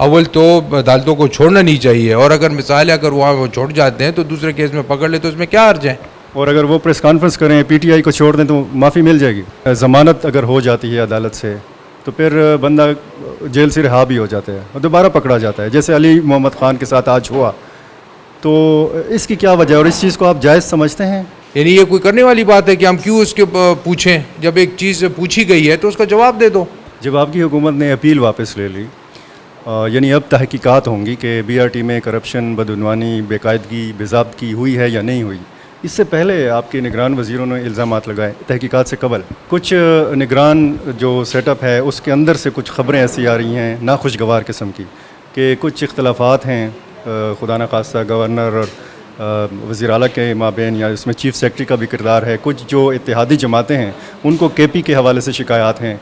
اول تو عدالتوں کو چھوڑنا نہیں چاہیے, اور اگر مثال ہے اگر وہاں وہ چھوڑ جاتے ہیں تو دوسرے کیس میں پکڑ لے تو اس میں کیا حرج ہے. اور اگر وہ پریس کانفرنس کریں, پی ٹی آئی کو چھوڑ دیں تو معافی مل جائے گی. ضمانت اگر ہو جاتی ہے عدالت سے تو پھر بندہ جیل سے رہا بھی ہو جاتا ہے اور دوبارہ پکڑا جاتا ہے, جیسے علی محمد خان کے ساتھ آج ہوا. تو اس کی کیا وجہ ہے اور اس چیز کو آپ جائز سمجھتے ہیں؟ یعنی یہ کوئی کرنے والی بات ہے کہ ہم کیوں اس کے پوچھیں؟ جب ایک چیز پوچھی گئی ہے تو اس کا جواب دے دو. جب آپ کی حکومت نے اپیل واپس لے لی, یعنی اب تحقیقات ہوں گی کہ بی آر ٹی میں کرپشن, بدعنوانی, بے قاعدگی, بے ضابطگی ہوئی ہے یا نہیں ہوئی. اس سے پہلے آپ کے نگران وزیروں نے الزامات لگائے تحقیقات سے قبل. کچھ نگران جو سیٹ اپ ہے اس کے اندر سے کچھ خبریں ایسی آ رہی ہیں ناخوشگوار قسم کی کہ کچھ اختلافات ہیں خدا نخواستہ گورنر اور وزیر اعلیٰ کے مابین, یا اس میں چیف سیکرٹری کا بھی کردار ہے. کچھ جو اتحادی جماعتیں ہیں ان کو کے پی کے حوالے سے شکایات ہیں.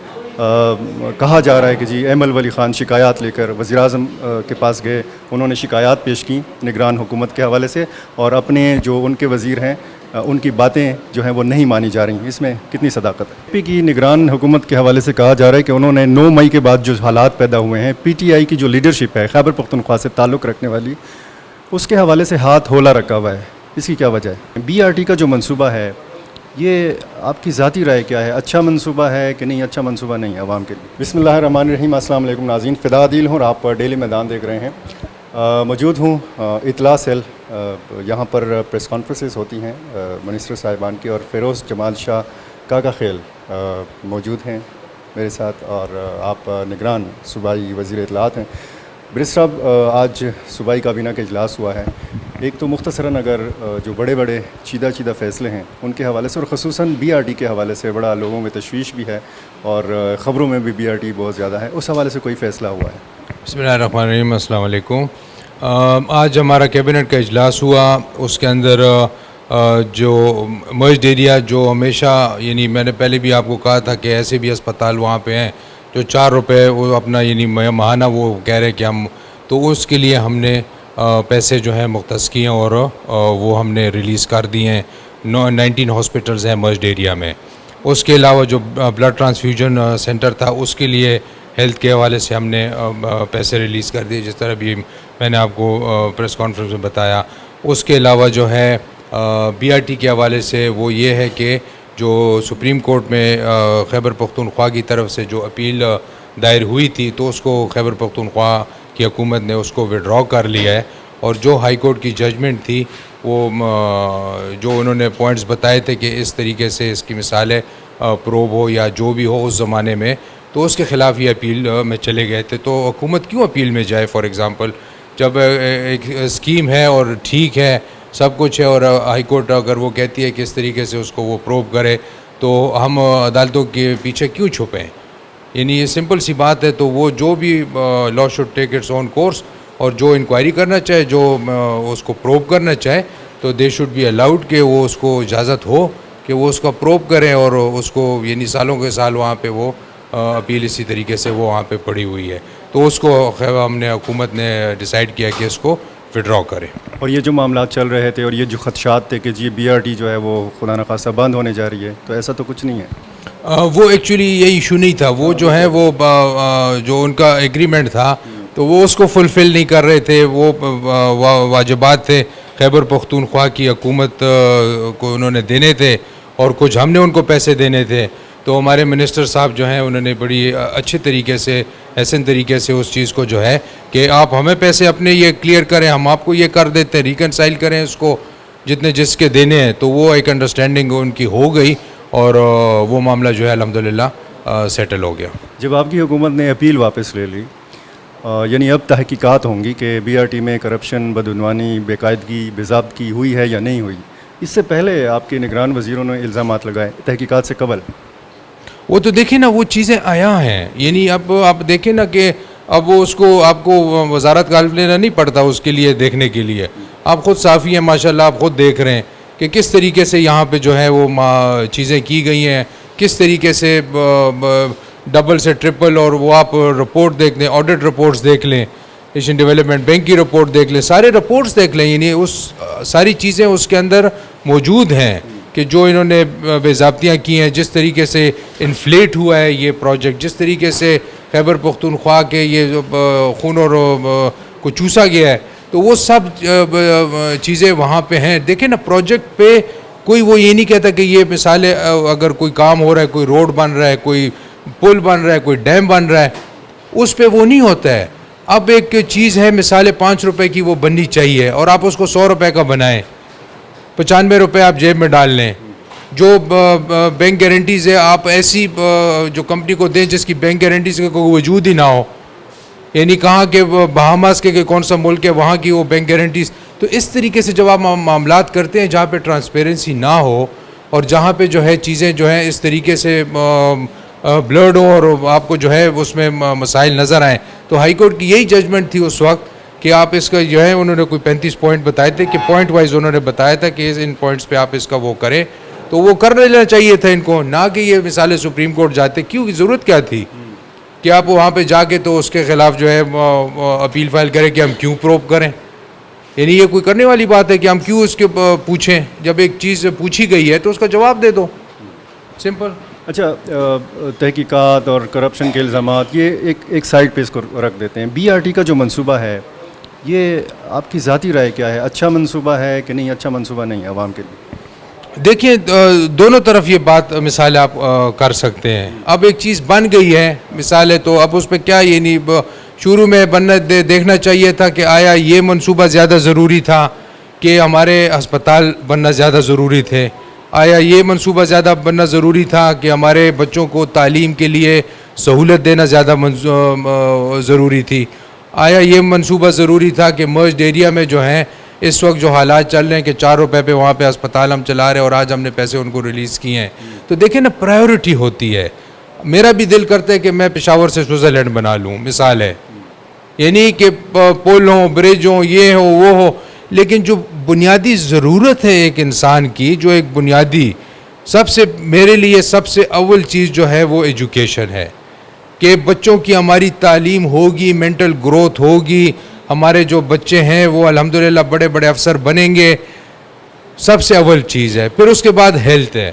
کہا جا رہا ہے کہ جی ایمل ولی خان شکایات لے کر وزیر اعظم کے پاس گئے, انہوں نے شکایات پیش کی نگران حکومت کے حوالے سے, اور اپنے جو ان کے وزیر ہیں ان کی باتیں جو ہیں وہ نہیں مانی جا رہی ہیں. اس میں کتنی صداقت ہے؟ پی کی نگران حکومت کے حوالے سے کہا جا رہا ہے کہ انہوں نے 9 مئی کے بعد جو حالات پیدا ہوئے ہیں, پی ٹی آئی کی جو لیڈرشپ ہے خیبر پختونخوا سے تعلق رکھنے والی, اس کے حوالے سے ہاتھ ہولا رکھا ہوا ہے. اس کی کیا وجہ ہے؟ بی آر ٹی کا جو منصوبہ ہے یہ آپ کی ذاتی رائے کیا ہے؟ اچھا منصوبہ ہے کہ نہیں اچھا منصوبہ نہیں ہے عوام کے لیے؟ بسم اللہ الرحمن الرحیم. السلام علیکم ناظرین, فدا عدیل ہوں اور آپ ڈیلی میدان دیکھ رہے ہیں. موجود ہوں اطلاع سیل, یہاں پر پریس کانفرنسز ہوتی ہیں منسٹر صاحبان کی, اور فیروز جمال شاہ کاکا خیل موجود ہیں میرے ساتھ, اور آپ نگران صوبائی وزیر اطلاعات ہیں. برس صاحب, آج صوبائی کابینہ کا اجلاس ہوا ہے. ایک تو مختصراً اگر جو بڑے بڑے چیدہ فیصلے ہیں ان کے حوالے سے, اور خصوصاً بی آر ٹی کے حوالے سے بڑا لوگوں میں تشویش بھی ہے اور خبروں میں بھی بی آر ٹی بہت زیادہ ہے, اس حوالے سے کوئی فیصلہ ہوا ہے؟ بسم اللہ الرحمن الرحیم. السلام علیکم. آج ہمارا کیبنٹ کا اجلاس ہوا. اس کے اندر جو مرجڈ ایریا جو ہمیشہ, یعنی میں نے پہلے بھی آپ کو کہا تھا کہ ایسے بھی اسپتال وہاں پہ ہیں جو 4 روپے وہ اپنا یعنی ماہانہ وہ کہہ رہے کہ ہم, تو اس کے لیے ہم نے پیسے جو ہیں مختص کیے ہیں اور وہ ہم نے ریلیز کر دیے ہیں. 19 ہاسپٹلز ہیں مرجڈ ایریا میں. اس کے علاوہ جو بلڈ ٹرانسفیوژن سینٹر تھا اس کے لیے ہیلتھ کے حوالے سے ہم نے پیسے ریلیز کر دیے, جس طرح بھی میں نے آپ کو پریس کانفرنس میں بتایا. اس کے علاوہ جو ہے بی آر ٹی کے حوالے سے وہ یہ ہے کہ جو سپریم کورٹ میں خیبر پختونخوا کی طرف سے جو اپیل دائر ہوئی تھی تو اس کو خیبر پختونخوا کی حکومت نے اس کو وڈرا کر لیا ہے, اور جو ہائی کورٹ کی ججمنٹ تھی وہ جو انہوں نے پوائنٹس بتائے تھے کہ اس طریقے سے اس کی مثالیں پروب ہو یا جو بھی ہو اس زمانے میں, تو اس کے خلاف یہ اپیل میں چلے گئے تھے. تو حکومت کیوں اپیل میں جائے؟ فار ایگزامپل جب ایک اسکیم ہے اور ٹھیک ہے سب کچھ ہے, اور ہائی کورٹ اگر وہ کہتی ہے کہ اس طریقے سے اس کو وہ پروب کرے, تو ہم عدالتوں کے پیچھے کیوں چھپیں؟ یعنی یہ سمپل سی بات ہے. تو وہ جو بھی law should take its own course, اور جو انکوائری کرنا چاہے, جو اس کو پروب کرنا چاہے, تو دے شوڈ بی الاؤڈ کہ وہ اس کو اجازت ہو کہ وہ اس کا پروب کریں, اور اس کو یعنی سالوں کے سال وہاں پہ وہ اپیل اسی طریقے سے وہ وہاں پہ پڑی ہوئی ہے. تو اس کو ہم نے حکومت نے ڈیسائیڈ کیا کہ اس کو وڈرا کرے. اور یہ جو معاملات چل رہے تھے اور یہ جو خدشات تھے کہ جی بی آر ٹی جو ہے وہ خدا نخواستہ بند ہونے جا رہی ہے, تو ایسا تو کچھ نہیں ہے. وہ ایکچولی یہ ایشو نہیں تھا. وہ جو ہے وہ جو ان کا ایگریمنٹ تھا تو وہ اس کو فلفل نہیں کر رہے تھے. وہ واجبات تھے خیبر پختونخوا کی حکومت کو انہوں نے دینے تھے, اور کچھ ہم نے ان کو پیسے دینے تھے. تو ہمارے منسٹر صاحب جو ہیں انہوں نے بڑی اچھے طریقے سے, احسن طریقے سے اس چیز کو جو ہے کہ آپ ہمیں پیسے اپنے یہ کلیئر کریں, ہم آپ کو یہ کر دیتے ہیں, ریکنسائل کریں اس کو جتنے جس کے دینے ہیں. تو وہ ایک انڈرسٹینڈنگ ان کی ہو گئی, اور وہ معاملہ جو ہے الحمدللہ سیٹل ہو گیا. جب آپ کی حکومت نے اپیل واپس لے لی, یعنی اب تحقیقات ہوں گی کہ بی آر ٹی میں کرپشن, بدعنوانی, بے قاعدگی, بے ضابطگی ہوئی ہے یا نہیں ہوئی. اس سے پہلے آپ کے نگران وزیروں نے الزامات لگائے تحقیقات سے قبل. وہ تو دیکھیں نا وہ چیزیں آیا ہیں, یعنی اب آپ دیکھیں نا کہ اب وہ اس کو آپ کو وزارت کا حلف لینا نہیں پڑتا اس کے لیے دیکھنے کے لیے. آپ خود صافی ہیں ماشاءاللہ, آپ خود دیکھ رہے ہیں کہ کس طریقے سے یہاں پہ جو ہے وہ چیزیں کی گئی ہیں, کس طریقے سے ڈبل سے ٹرپل. اور وہ آپ رپورٹ دیکھ لیں, آڈٹ رپورٹس دیکھ لیں, ایشین ڈیولپمنٹ بینک کی رپورٹ دیکھ لیں, سارے رپورٹس دیکھ لیں. یعنی اس ساری چیزیں اس کے اندر موجود ہیں کہ جو انہوں نے بے ضابطیاں کی ہیں, جس طریقے سے انفلیٹ ہوا ہے یہ پروجیکٹ, جس طریقے سے خیبر پختونخوا کے یہ خون اور کو چوسا گیا ہے، تو وہ سب چیزیں وہاں پہ ہیں. دیکھیں نا پروجیکٹ پہ کوئی وہ یہ نہیں کہتا کہ یہ مثالیں اگر کوئی کام ہو رہا ہے، کوئی روڈ بن رہا ہے، کوئی پل بن رہا ہے، کوئی ڈیم بن رہا ہے، اس پہ وہ نہیں ہوتا ہے. اب ایک چیز ہے مثال 5 روپے کی وہ بننی چاہیے اور آپ اس کو 100 روپے کا بنائیں، 95 روپے آپ جیب میں ڈال لیں. جو بینک گارنٹیز ہے آپ ایسی جو کمپنی کو دیں جس کی بینک گارنٹیز کا کوئی وجود ہی نہ ہو، یعنی کہاں کہ بہاماس کے کون سا ملک ہے وہاں کی وہ بینک گارنٹیز. تو اس طریقے سے جب آپ معاملات کرتے ہیں جہاں پہ ٹرانسپیرنسی نہ ہو اور جہاں پہ جو ہے چیزیں جو ہیں اس طریقے سے بلرڈ ہوں اور آپ کو جو ہے اس میں مسائل نظر آئیں، تو ہائی کورٹ کی یہی ججمنٹ تھی اس وقت کہ آپ اس کا جو ہے انہوں نے کوئی 35 پوائنٹ بتائے تھے کہ پوائنٹ وائز انہوں نے بتایا تھا کہ ان پوائنٹس پہ آپ اس کا وہ کریں، تو وہ کر لینا چاہیے تھا ان کو، نہ کہ یہ مثالیں سپریم کورٹ جاتے. کیوں ضرورت کیا تھی کہ آپ وہاں پہ جا کے تو اس کے خلاف جو ہے اپیل فائل کریں کہ ہم کیوں پروب کریں؟ یعنی یہ کوئی کرنے والی بات ہے کہ ہم کیوں اس کے پوچھیں؟ جب ایک چیز پوچھی گئی ہے تو اس کا جواب دے دو، سمپل. اچھا، تحقیقات اور کرپشن کے الزامات یہ ایک سائڈ پہ اس کو رکھ دیتے ہیں. بی آر ٹی کا جو منصوبہ ہے یہ آپ کی ذاتی رائے کیا ہے؟ اچھا منصوبہ ہے کہ نہیں اچھا منصوبہ نہیں ہے عوام کے لیے؟ دیکھیں دونوں طرف یہ بات مثال آپ کر سکتے ہیں. اب ایک چیز بن گئی ہے مثال ہے تو اب اس پہ کیا یہ نہیں شروع میں دیکھنا چاہیے تھا کہ آیا یہ منصوبہ زیادہ ضروری تھا کہ ہمارے ہسپتال بننا زیادہ ضروری تھے؟ آیا یہ منصوبہ زیادہ بننا ضروری تھا کہ ہمارے بچوں کو تعلیم کے لیے سہولت دینا زیادہ ضروری تھی؟ آیا یہ منصوبہ ضروری تھا کہ مرجڈ ایریا میں جو ہیں اس وقت جو حالات چل رہے ہیں کہ 4 روپے پہ وہاں پہ ہسپتال ہم چلا رہے ہیں اور آج ہم نے پیسے ان کو ریلیز کیے ہیں؟ تو دیکھیں نا پرائیورٹی ہوتی ہے. میرا بھی دل کرتا ہے کہ میں پشاور سے سوئٹزرلینڈ بنا لوں مثال ہے، یعنی کہ پل ہوں، برج ہوں، یہ ہو وہ ہو، لیکن جو بنیادی ضرورت ہے ایک انسان کی، جو ایک بنیادی سب سے میرے لیے سب سے اول چیز جو ہے وہ ایجوکیشن ہے کہ بچوں کی ہماری تعلیم ہوگی، مینٹل گروتھ ہوگی، ہمارے جو بچے ہیں وہ الحمدللہ بڑے بڑے افسر بنیں گے، سب سے اول چیز ہے. پھر اس کے بعد ہیلتھ ہے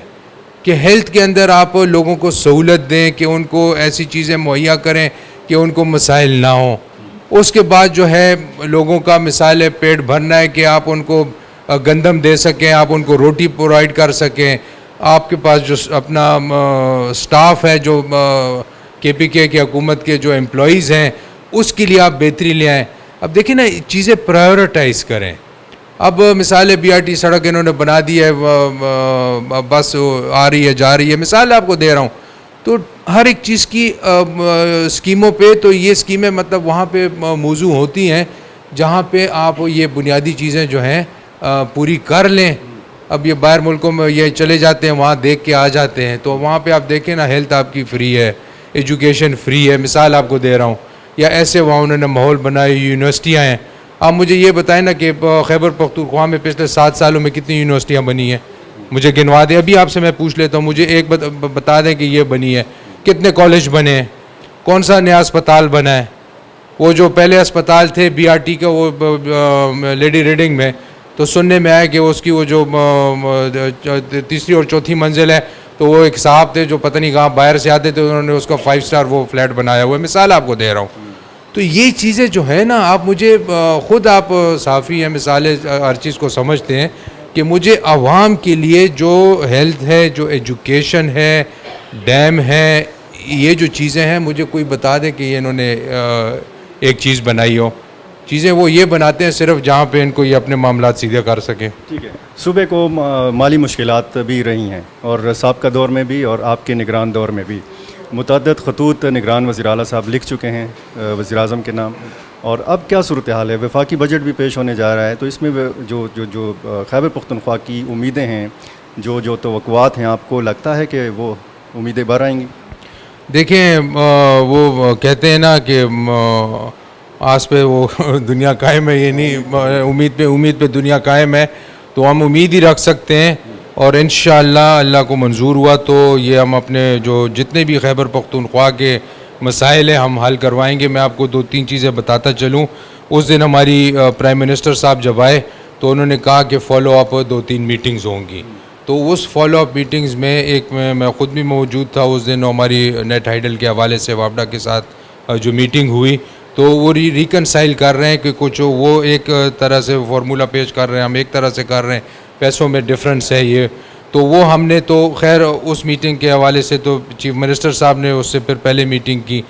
کہ ہیلتھ کے اندر آپ لوگوں کو سہولت دیں کہ ان کو ایسی چیزیں مہیا کریں کہ ان کو مسائل نہ ہوں. اس کے بعد جو ہے لوگوں کا مثال ہے پیٹ بھرنا ہے کہ آپ ان کو گندم دے سکیں، آپ ان کو روٹی پرووائڈ کر سکیں. آپ کے پاس جو اپنا سٹاف ہے جو کے پی کے کی حکومت کے جو امپلائیز ہیں اس کے لیے آپ بہتری لے آئیں. اب دیکھیں نا چیزیں پرائیورٹائز کریں. اب مثال ہے BRT سڑک انہوں نے بنا دی ہے، بس آ رہی ہے جا رہی ہے، مثال آپ کو دے رہا ہوں. تو ہر ایک چیز کی اسکیموں پہ تو یہ اسکیمیں مطلب وہاں پہ موضوع ہوتی ہیں جہاں پہ آپ یہ بنیادی چیزیں جو ہیں پوری کر لیں. اب یہ باہر ملکوں میں یہ چلے جاتے ہیں وہاں دیکھ کے آ جاتے ہیں، تو وہاں پہ آپ دیکھیں نا ہیلتھ آپ کی فری ہے، ایجوکیشن فری ہے، مثال آپ کو دے رہا ہوں. یا ایسے وہاں انہوں نے ماحول بنائے، یونیورسٹیاں ہیں. آپ مجھے یہ بتائیں نا کہ خیبر پختونخوا میں پچھلے 7 سالوں میں کتنی یونیورسٹیاں بنی ہیں؟ مجھے گنوا دیں. ابھی آپ سے میں پوچھ لیتا ہوں، مجھے ایک بتا دیں کہ یہ بنی ہے. کتنے کالج بنے ہیں؟ کون سا نیا اسپتال بنا ہے؟ وہ جو پہلے اسپتال تھے BRT کا وہ لیڈی ریڈنگ میں، تو سننے میں آیا کہ اس کی وہ جو تیسری اور چوتھی منزل ہے تو وہ ایک صاحب تھے جو پتہ نہیں کہاں باہر سے آتے تھے، انہوں نے اس کا 5 اسٹار وہ فلیٹ بنایا ہوا ہے. مثال آپ کو دے رہا ہوں. تو یہ چیزیں جو ہے نا آپ مجھے خود آپ صحافی ہیں، مثالیں ہر چیز کو سمجھتے ہیں کہ مجھے عوام کے لیے جو ہیلتھ ہے، جو ایجوکیشن ہے، ڈیم ہے، یہ جو چیزیں ہیں مجھے کوئی بتا دے کہ یہ انہوں نے ایک چیز بنائی ہو. چیزیں وہ یہ بناتے ہیں صرف جہاں پہ ان کو یہ اپنے معاملات سیدھے کر سکیں. ٹھیک ہے. صوبے کو مالی مشکلات بھی رہی ہیں اور سابقہ دور میں بھی اور آپ کے نگران دور میں بھی متعدد خطوط نگران وزیر اعلیٰ صاحب لکھ چکے ہیں وزیر اعظم کے نام. اور اب کیا صورتحال ہے؟ وفاقی بجٹ بھی پیش ہونے جا رہا ہے، تو اس میں جو خیبر پختونخوا کی امیدیں ہیں، جو توقعات ہیں، آپ کو لگتا ہے کہ وہ امیدیں بڑھ آئیں گی؟ دیکھیں وہ کہتے ہیں نا کہ آس پہ وہ دنیا قائم ہے، یہ نہیں امید پہ دنیا قائم ہے. تو ہم امید ہی رکھ سکتے ہیں اور انشاءاللہ اللہ کو منظور ہوا تو یہ ہم اپنے جو جتنے بھی خیبر پختونخوا کے مسائل ہیں ہم حل کروائیں گے. میں آپ کو 2-3 چیزیں بتاتا چلوں. اس دن ہماری پرائم منسٹر صاحب جب آئے تو انہوں نے کہا کہ فالو اپ 2-3 میٹنگز ہوں گی. تو اس فالو اپ میٹنگز میں ایک میں خود بھی موجود تھا اس دن. ہماری نیٹ ہائیڈل کے حوالے سے وابڈا کے ساتھ جو میٹنگ ہوئی تو وہ ریکنسائل کر رہے ہیں کہ کچھ وہ ایک طرح سے فارمولہ پیش کر رہے ہیں, ہم ایک طرح سے کر رہے ہیں, پیسوں میں ڈفرینس ہے یہ. تو وہ ہم نے تو خیر اس میٹنگ کے حوالے سے تو چیف منسٹر صاحب نے اس سے پھر پہلے میٹنگ کی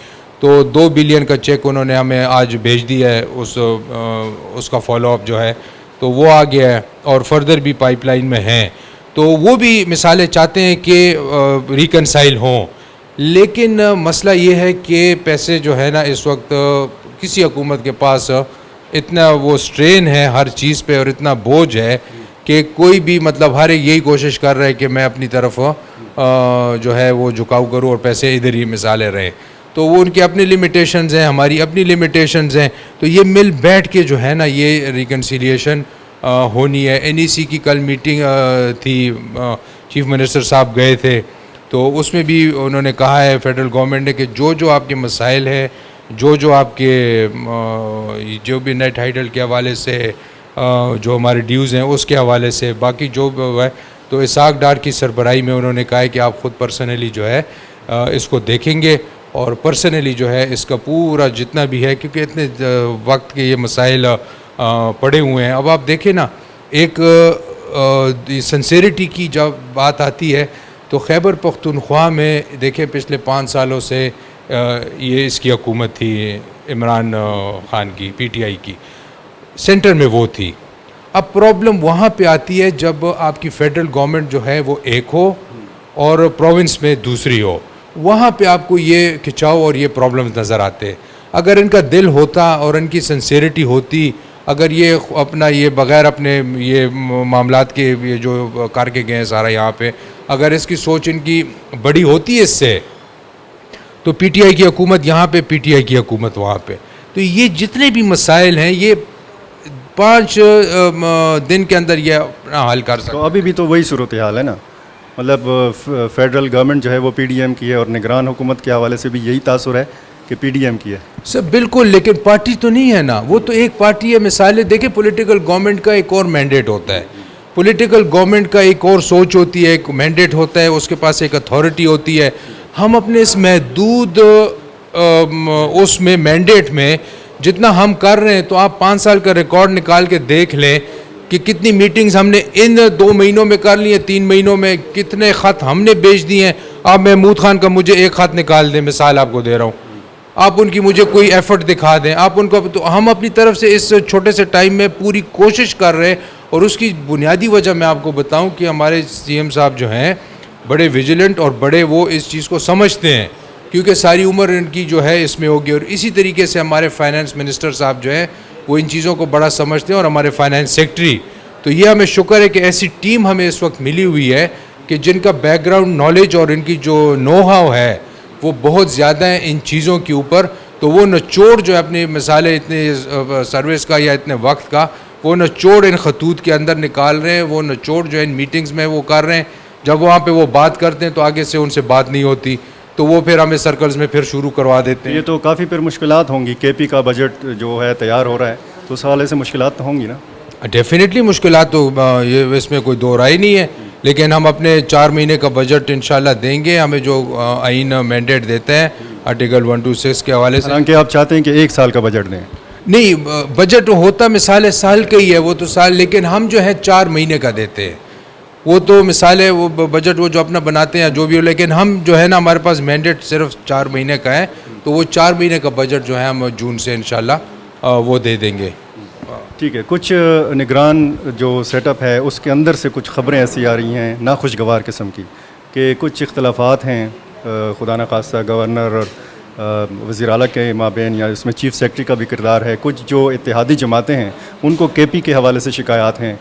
تو 2 بلین کا چیک انہوں نے ہمیں آج بھیج دیا ہے, اس کا فالو اپ جو ہے تو وہ آ گیا ہے اور فردر بھی پائپ لائن میں ہیں. تو وہ بھی مثالیں چاہتے ہیں کہ ریکنسائل ہوں, لیکن مسئلہ یہ ہے کہ پیسے جو ہے نا اس وقت کسی حکومت کے پاس اتنا وہ سٹرین ہے ہر چیز پہ اور اتنا بوجھ ہے کہ کوئی بھی مطلب ہر ایک یہی کوشش کر رہا ہے کہ میں اپنی طرف جو ہے وہ جھکاؤ کروں اور پیسے ادھر ہی مثالیں رہیں. تو وہ ان کی اپنی لمیٹیشنز ہیں, ہماری اپنی لمیٹیشنز ہیں. تو یہ مل بیٹھ کے جو ہے نا یہ ریکنسیلیشن ہونی ہے. NEC کی کل میٹنگ تھی, چیف منسٹر صاحب گئے تھے تو اس میں بھی انہوں نے کہا ہے فیڈرل گورنمنٹ نے کہ جو آپ کے مسائل ہیں, جو آپ کے جو بھی نیٹ ہائیڈل کے حوالے سے جو ہمارے ڈیوز ہیں اس کے حوالے سے باقی جو ہے تو اسحاق ڈار کی سربراہی میں انہوں نے کہا ہے کہ آپ خود پرسنلی جو ہے اس کو دیکھیں گے اور پرسنلی جو ہے اس کا پورا جتنا بھی ہے, کیونکہ اتنے وقت کے یہ مسائل پڑے ہوئے ہیں. اب آپ دیکھیں نا ایک سنسیریٹی کی جب بات آتی ہے تو خیبر پختونخوا میں دیکھیں پچھلے 5 سالوں سے یہ اس کی حکومت تھی عمران خان کی, PTI کی, سینٹر میں وہ تھی. اب پرابلم وہاں پہ آتی ہے جب آپ کی فیڈرل گورنمنٹ جو ہے وہ ایک ہو اور پروونس میں دوسری ہو, وہاں پہ آپ کو یہ کھچاؤ اور یہ پرابلمز نظر آتے. اگر ان کا دل ہوتا اور ان کی سنسیریٹی ہوتی, اگر یہ اپنا یہ بغیر اپنے یہ معاملات کے یہ جو کر کے گئے ہیں سارا یہاں پہ, اگر اس کی سوچ ان کی بڑی ہوتی ہے اس سے تو PTI کی حکومت یہاں پہ, PTI کی حکومت وہاں پہ. تو یہ جتنے بھی مسائل ہیں یہ 5 دن کے اندر یہ اپنا حل کر سکتے. تو ابھی بھی تو وہی صورتحال ہے نا, مطلب فیڈرل گورنمنٹ جو ہے وہ PDM کی ہے اور نگران حکومت کے حوالے سے بھی یہی تاثر ہے کہ PDM کی ہے. سر بالکل, لیکن پارٹی تو نہیں ہے نا, وہ تو ایک پارٹی ہے. مثالیں دیکھیں, پولیٹیکل گورنمنٹ کا ایک اور مینڈیٹ ہوتا ہے, پولیٹیکل گورنمنٹ کا ایک اور سوچ ہوتی ہے, ایک مینڈیٹ ہوتا ہے, اس کے پاس ایک اتھارٹی ہوتی ہے. ہم اپنے اس محدود اس میں مینڈیٹ میں جتنا ہم کر رہے ہیں, تو آپ 5 سال کا ریکارڈ نکال کے دیکھ لیں کہ کتنی میٹنگز ہم نے ان 2 مہینوں میں کر لی ہیں, 3 مہینوں میں کتنے خط ہم نے بھیج دیے ہیں. آپ محمود خان کا مجھے ایک خط نکال دیں, مثال آپ کو دے رہا ہوں, آپ ان کی مجھے کوئی ایفرٹ دکھا دیں, آپ ان کو. تو ہم اپنی طرف سے اس چھوٹے سے ٹائم میں پوری کوشش کر رہے ہیں. اور اس کی بنیادی وجہ میں آپ کو بتاؤں کہ ہمارے CM صاحب جو ہیں بڑے ویجیلنٹ اور بڑے وہ اس چیز کو سمجھتے ہیں, کیونکہ ساری عمر ان کی جو ہے اس میں ہوگی. اور اسی طریقے سے ہمارے فائنانس منسٹر صاحب جو ہیں وہ ان چیزوں کو بڑا سمجھتے ہیں, اور ہمارے فائنانس سیکٹری. تو یہ ہمیں شکر ہے کہ ایسی ٹیم ہمیں اس وقت ملی ہوئی ہے کہ جن کا بیک گراؤنڈ نالج اور ان کی جو نو ہاؤ ہے وہ بہت زیادہ ہیں ان چیزوں کے اوپر. تو وہ نچوڑ جو ہے اپنی مثالیں اتنے سروس کا یا اتنے وقت کا, وہ نچوڑ ان خطوط کے اندر نکال رہے ہیں, وہ نچوڑ جو ہے ان میٹنگز میں وہ کر رہے ہیں. جب وہاں پہ وہ بات کرتے ہیں تو آگے سے ان سے بات نہیں ہوتی, تو وہ پھر ہمیں سرکلز میں پھر شروع کروا دیتے ہیں. یہ تو کافی پھر مشکلات ہوں گی. KP کا بجٹ جو ہے تیار ہو رہا ہے, تو اس حوالے سے مشکلات تو ہوں گی نا. ڈیفینیٹلی مشکلات تو یہ اس میں کوئی دو رائے نہیں ہے, لیکن ہم اپنے 4 مہینے کا بجٹ انشاءاللہ دیں گے. ہمیں جو آئین مینڈیٹ دیتا ہے آرٹیکل 126 کے حوالے سے. حالانکہ آپ چاہتے ہیں کہ 1 سال کا بجٹ دیں. نہیں, بجٹ ہوتا مثال سال کا ہی ہے, وہ تو سال, لیکن ہم جو ہے 4 مہینے کا دیتے ہیں. وہ تو مثال ہے, وہ بجٹ وہ جو اپنا بناتے ہیں جو بھی ہو, لیکن ہم جو ہے نا ہمارے پاس مینڈیٹ صرف 4 مہینے کا ہے. تو وہ 4 مہینے کا بجٹ جو ہے ہم جون سے انشاءاللہ وہ دے دیں گے. ٹھیک ہے. کچھ نگران جو سیٹ اپ ہے اس کے اندر سے کچھ خبریں ایسی آ رہی ہیں ناخوشگوار قسم کی کہ کچھ اختلافات ہیں خدا نخواستہ گورنر اور وزیر اعلیٰ کے مابین, یا اس میں چیف سیکرٹری کا بھی کردار ہے. کچھ جو اتحادی جماعتیں ہیں ان کو KP کے حوالے سے شکایات ہیں.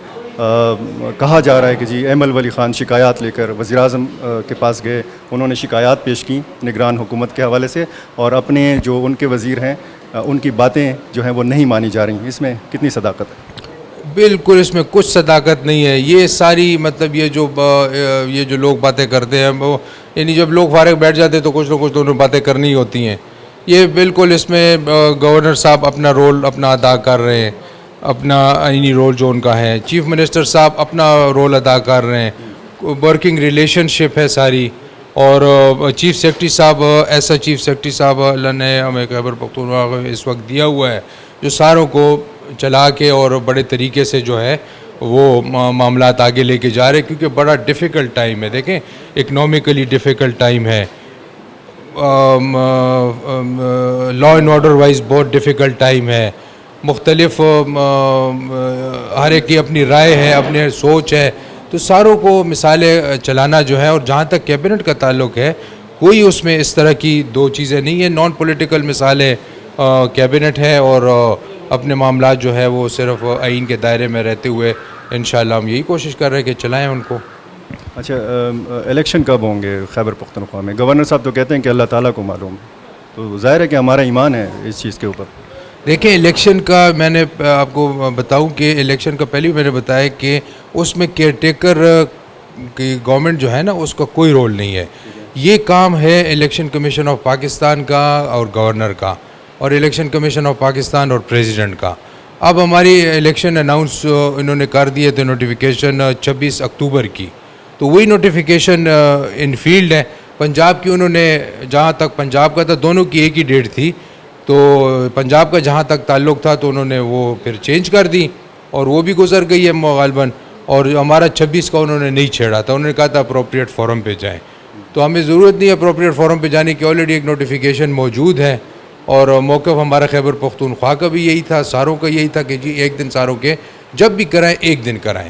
کہا جا رہا ہے کہ جی احمد ولی خان شکایات لے کر وزیر اعظم کے پاس گئے, انہوں نے شکایات پیش کی نگران حکومت کے حوالے سے, اور اپنے جو ان کے وزیر ہیں ان کی باتیں جو ہیں وہ نہیں مانی جا رہی ہیں. اس میں کتنی صداقت ہے؟ بالکل اس میں کچھ صداقت نہیں ہے. یہ ساری مطلب یہ جو لوگ باتیں کرتے ہیں وہ, یعنی جب لوگ فارغ بیٹھ جاتے ہیں تو کچھ نہ کچھ تو انہیں باتیں کرنی ہوتی ہیں. یہ بالکل اس میں گورنر صاحب اپنا رول اپنا ادا کر رہے ہیں, اپنا آئینی رول جو ان کا ہے. چیف منسٹر صاحب اپنا رول ادا کر رہے ہیں. ورکنگ ریلیشن شپ ہے ساری, اور چیف سیکرٹری صاحب ایسا چیف سیکرٹری صاحب اللہ نے ہمیں خیبر پختونخوا کو اس وقت دیا ہوا ہے جو ساروں کو چلا کے اور بڑے طریقے سے جو ہے وہ معاملات آگے لے کے جا رہے ہیں، کیونکہ بڑا ڈیفیکلٹ ٹائم ہے. دیکھیں اکنامکلی ڈیفیکلٹ ٹائم ہے، لا اینڈ آرڈر وائز بہت ڈیفیکلٹ ٹائم ہے، مختلف ہر ایک کی اپنی رائے ہے، اپنے سوچ ہے، تو ساروں کو مثالیں چلانا جو ہے. اور جہاں تک کیبنٹ کا تعلق ہے کوئی اس میں اس طرح کی دو چیزیں نہیں ہیں، نان پولیٹیکل مثالیں کیبنٹ ہے، اور اپنے معاملات جو ہے وہ صرف آئین کے دائرے میں رہتے ہوئے انشاءاللہ ہم یہی کوشش کر رہے ہیں کہ چلائیں ان کو. اچھا الیکشن کب ہوں گے خیبر پختونخوا میں؟ گورنر صاحب تو کہتے ہیں کہ اللہ تعالیٰ کو معلوم، تو ظاہر ہے کہ ہمارا ایمان ہے اس چیز کے اوپر. دیکھیں الیکشن کا میں نے آپ کو بتاؤں کہ الیکشن کا پہلے میں نے بتایا کہ اس میں کیئر ٹیکر کی گورنمنٹ جو ہے نا اس کا کوئی رول نہیں ہے. یہ کام ہے الیکشن کمیشن آف پاکستان کا اور گورنر کا، اور الیکشن کمیشن آف پاکستان اور پریزیڈنٹ کا. اب ہماری الیکشن اناؤنس انہوں نے کر دیے تھے نوٹیفیکیشن 26 اکتوبر کی، تو وہی نوٹیفیکیشن ان فیلڈ ہے. پنجاب کی انہوں نے جہاں تک پنجاب کا تھا دونوں کی ایک ہی ڈیٹ تھی، تو پنجاب کا جہاں تک تعلق تھا تو انہوں نے وہ پھر چینج کر دی اور وہ بھی گزر گئی ہے غالباً. اور ہمارا 26 کا انہوں نے نہیں چھیڑا تھا، انہوں نے کہا تھا اپروپریٹ فورم پہ جائیں. تو ہمیں ضرورت نہیں ہے اپروپریٹ فورم پہ جانے کی، آلریڈی ایک نوٹیفیکیشن موجود ہے. اور موقف ہمارا خیبر پختونخوا کا بھی یہی تھا، ساروں کا یہی تھا کہ جی ایک دن ساروں کے جب بھی کرائیں ایک دن کرائیں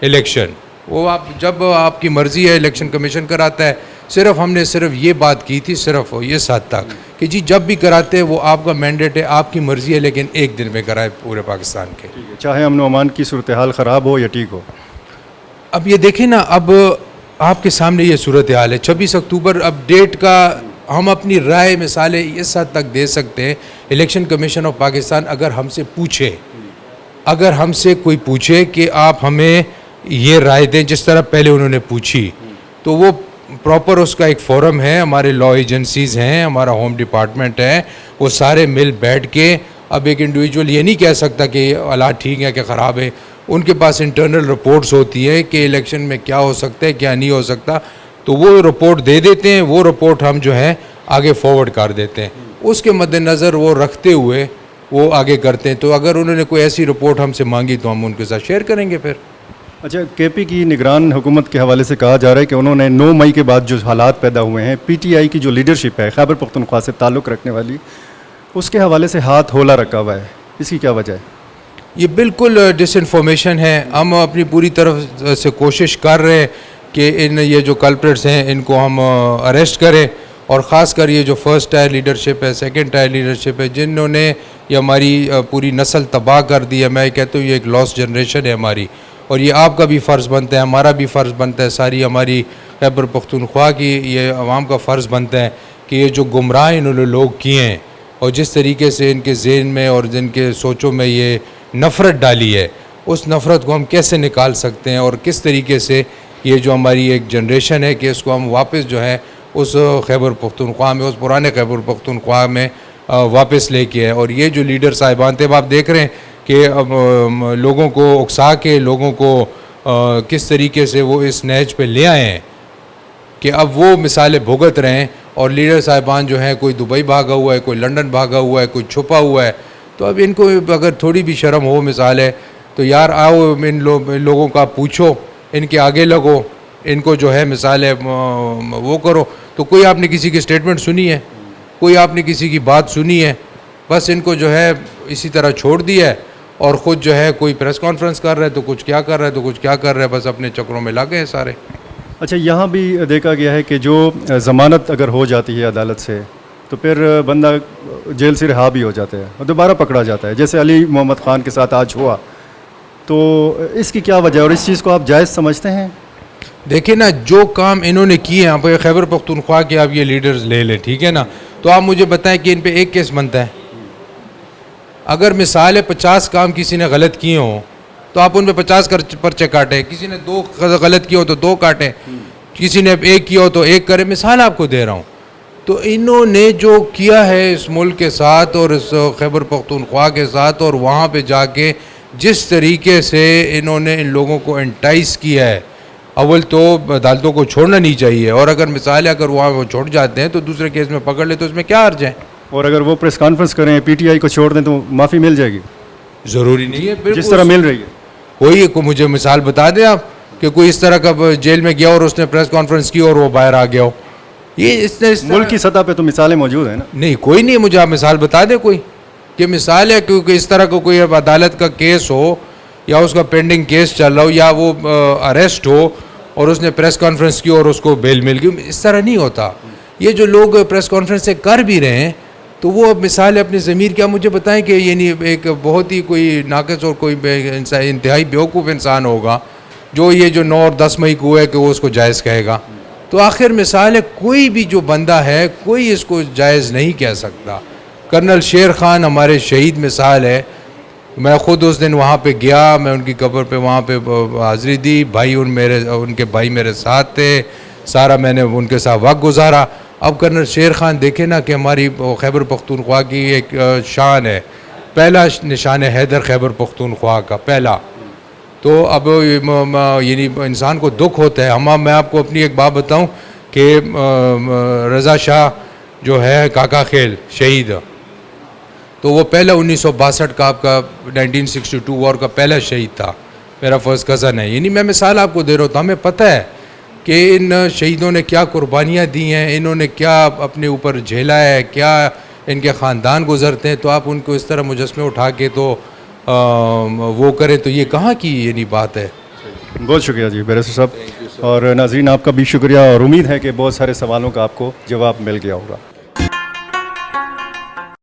الیکشن. وہ آپ جب آپ کی مرضی ہے الیکشن کمیشن کراتا ہے. صرف ہم نے صرف یہ بات کی تھی صرف اس حد تک کہ جی جب بھی کراتے وہ آپ کا مینڈیٹ ہے، آپ کی مرضی ہے، لیکن ایک دن میں کرائے پورے پاکستان کے. چاہے امن و امان کی صورتحال خراب ہو یا ٹھیک ہو. اب یہ دیکھیں نا، اب آپ کے سامنے یہ صورتحال ہے 26 اکتوبر. اب ڈیٹ کا ہم اپنی رائے مثالیں اس حد تک دے سکتے ہیں. الیکشن کمیشن آف پاکستان اگر ہم سے پوچھے، اگر ہم سے کوئی پوچھے کہ آپ ہمیں یہ رائے دیں جس طرح پہلے انہوں نے پوچھی، تو وہ پراپر اس کا ایک فورم ہے، ہمارے لا ایجنسیز ہیں، ہمارا ہوم ڈپارٹمنٹ ہے، وہ سارے مل بیٹھ کے. اب ایک انڈیویجول یہ نہیں کہہ سکتا کہ حالات ٹھیک ہے کہ خراب ہے. ان کے پاس انٹرنل رپورٹس ہوتی ہے کہ الیکشن میں کیا ہو سکتا ہے کیا نہیں ہو سکتا، تو وہ رپورٹ دے دیتے ہیں. وہ رپورٹ ہم جو ہے آگے فارورڈ کر دیتے ہیں، اس کے مد نظر وہ رکھتے ہوئے وہ آگے کرتے ہیں. تو اگر انہوں نے کوئی ایسی رپورٹ ہم سے مانگی تو ہم ان کے ساتھ شیئر کریں گے. پھر اچھا کے پی کی نگران حکومت کے حوالے سے کہا جا رہا ہے کہ انہوں نے 9 مئی کے بعد جو حالات پیدا ہوئے ہیں، پی ٹی آئی کی جو لیڈرشپ ہے خیبر پختونخوا سے تعلق رکھنے والی، اس کے حوالے سے ہاتھ ہولا رکھا ہوا ہے. اس کی کیا وجہ ہے؟ یہ بالکل ڈس انفارمیشن ہے. ہم اپنی پوری طرف سے کوشش کر رہے ہیں کہ یہ جو کلپریٹس ہیں ان کو ہم اریسٹ کریں، اور خاص کر یہ جو فرسٹ ٹائر لیڈرشپ ہے، سیکنڈ ٹائر لیڈرشپ ہے، جنہوں نے یہ ہماری پوری نسل تباہ کر دی ہے. میں کہتا ہوں یہ ایک لاس جنریشن ہے ہماری، اور یہ آپ کا بھی فرض بنتا ہے، ہمارا بھی فرض بنتا ہے، ساری ہماری خیبر پختونخوا کی یہ عوام کا فرض بنتا ہے کہ یہ جو گمراہ انہوں نے لوگ کیے ہیں اور جس طریقے سے ان کے ذہن میں اور جن کے سوچوں میں یہ نفرت ڈالی ہے، اس نفرت کو ہم کیسے نکال سکتے ہیں، اور کس طریقے سے یہ جو ہماری ایک جنریشن ہے کہ اس کو ہم واپس جو ہے اس خیبر پختونخوا میں، اس پرانے خیبر پختونخوا میں واپس لے کے آئے. اور یہ جو لیڈر صاحبان تھے، آپ دیکھ رہے ہیں کہ اب لوگوں کو اکسا کے لوگوں کو کس طریقے سے وہ اس نہج پہ لے آئے ہیں کہ اب وہ مثالیں بھگت رہے ہیں. اور لیڈر صاحبان جو ہیں کوئی دبئی بھاگا ہوا ہے، کوئی لنڈن بھاگا ہوا ہے، کوئی چھپا ہوا ہے. تو اب ان کو اگر تھوڑی بھی شرم ہو مثال ہے تو یار آؤ ان لوگوں کا پوچھو، ان کے آگے لگو، ان کو جو ہے مثال ہے وہ کرو. تو کوئی آپ نے کسی کی اسٹیٹمنٹ سنی ہے؟ کوئی آپ نے کسی کی بات سنی ہے؟ بس ان کو جو ہے اسی طرح چھوڑ دیا ہے، اور خود جو ہے کوئی پریس کانفرنس کر رہا ہے تو کچھ کیا کر رہا ہے تو کچھ کیا کر رہا ہے، بس اپنے چکروں میں لگ گئے ہیں سارے. اچھا یہاں بھی دیکھا گیا ہے کہ جو ضمانت اگر ہو جاتی ہے عدالت سے تو پھر بندہ جیل سے رہا بھی ہو جاتا ہے اور دوبارہ پکڑا جاتا ہے، جیسے علی محمد خان کے ساتھ آج ہوا. تو اس کی کیا وجہ ہے اور اس چیز کو آپ جائز سمجھتے ہیں؟ دیکھیں نا، جو کام انہوں نے کیے ہیں، آپ خیبر پختونخوا کے آپ یہ لیڈرز لے لیں، ٹھیک ہے نا، تو آپ مجھے بتائیں کہ ان پہ ایک کیس بنتا ہے؟ اگر مثال ہے 50 کام کسی نے غلط کیے ہوں تو آپ ان پہ 50 پرچے کاٹیں. کسی نے 2 غلط کیے ہو تو 2 کاٹیں، کسی نے 1 کیا ہو تو 1 کریں. مثال آپ کو دے رہا ہوں. تو انہوں نے جو کیا ہے اس ملک کے ساتھ اور اس خیبر پختونخوا کے ساتھ، اور وہاں پہ جا کے جس طریقے سے انہوں نے ان لوگوں کو انٹائز کیا ہے اول تو عدالتوں کو چھوڑنا نہیں چاہیے, اور اگر مثال ہے اگر وہاں وہ چھوڑ جاتے ہیں تو دوسرے کیس میں پکڑ لے تو اس میں کیا حرج ہے؟ اور اگر وہ پریس کانفرنس کریں پی ٹی آئی کو چھوڑ دیں تو معافی مل جائے گی ضروری نہیں ہے, جس طرح مل رہی ہے. کوئی مجھے مثال بتا دیں آپ کہ کوئی اس طرح کا جیل میں گیا اور اس نے پریس کانفرنس کی اور وہ باہر آ گیا ہو. یہ اس طرح ملک کی سطح پہ تو مثالیں موجود ہیں نا. نہیں, کوئی نہیں, مجھے آپ مثال بتا دیں کوئی کہ مثال ہے کیونکہ اس طرح کا کوئی عدالت کا کیس ہو یا اس کا پینڈنگ کیس چل رہا ہو یا وہ اریسٹ ہو اور اس نے پریس کانفرنس کی اور اس کو بیل مل گئی. اس طرح نہیں ہوتا. یہ جو لوگ پریس کانفرنس سے کر بھی رہے ہیں تو وہ اب مثال ہے اپنی ضمیر کیا مجھے بتائیں کہ یعنی ایک بہت ہی کوئی ناقص اور کوئی انتہائی بیوقوف انسان ہوگا جو یہ جو 9 اور 10 مئی کو ہے کہ وہ اس کو جائز کہے گا. تو آخر مثال ہے کوئی بھی جو بندہ ہے کوئی اس کو جائز نہیں کہہ سکتا. کرنل شیر خان ہمارے شہید مثال ہے. میں خود اس دن وہاں پہ گیا, میں ان کی قبر پہ وہاں پہ حاضری دی, بھائی ان کے بھائی میرے ساتھ تھے, سارا میں نے ان کے ساتھ وقت گزارا. اب کرنل شیر خان دیکھیں نا کہ ہماری خیبر پختونخوا کی ایک شان ہے, پہلا نشان حیدر خیبر پختونخوا کا پہلا. تو اب یعنی انسان کو دکھ ہوتا ہے. میں آپ کو اپنی ایک بات بتاؤں کہ رضا شاہ جو ہے کاکا خیل شہید, تو وہ پہلا 1962 کا آپ کا 1962 وار کا پہلا شہید تھا, میرا فرسٹ کزن ہے. یعنی میں مثال آپ کو دے رہا ہوں, تو ہمیں پتہ ہے کہ ان شہیدوں نے کیا قربانیاں دی ہیں, انہوں نے کیا اپنے اوپر جھیلا ہے, کیا ان کے خاندان گزرتے ہیں. تو آپ ان کو اس طرح مجسمے اٹھا کے تو وہ کریں تو یہ کہاں کی یعنی بات ہے. بہت شکریہ جی بیرسٹر صاحب, اور ناظرین آپ کا بھی شکریہ, اور امید ہے کہ بہت سارے سوالوں کا آپ کو جواب مل گیا ہوگا.